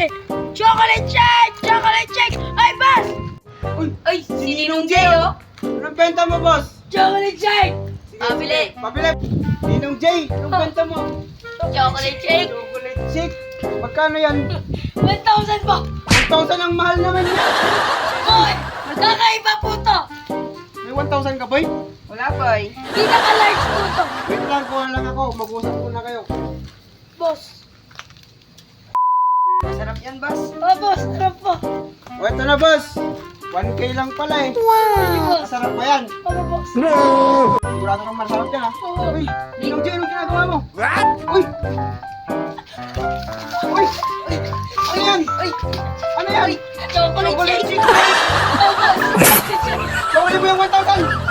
bibili. Chocolate shake! Chocolate shake! Ay, boss! Uy, Ay, si Ninong Jay, oh! anong benta mo, boss? Chocolate shake! Sige, Pabili. sige, pabili. Ninong Jay, anong benta mo? Chocolate shake! Chocolate shake. Magkano yan? 1,000 po! 1,000 ang mahal naman yan. Boy! Kakaiba po to! May 1,000 ka, boy? Wala, boy. Pinaka-large po to! Wait lang, kuha lang ako. Mag-usap muna kayo. Boss! Masarap yan, boss. Oh, boss! Sarap po! O, ito na, boss. 1K lang pala eh. Sige, boss! Masarap ba yan? Ano, boss? Sigurado kang masarap yan, ha? Oo. Uy, Ninong Jay, anong ginagawa mo? What? Uy! Uy! Uy! Ano yan? Ay! Ano yan? Chocolate Chocolate shake! shake. Oh, boss! Chocolate shake! Bawali mo yung 1,000!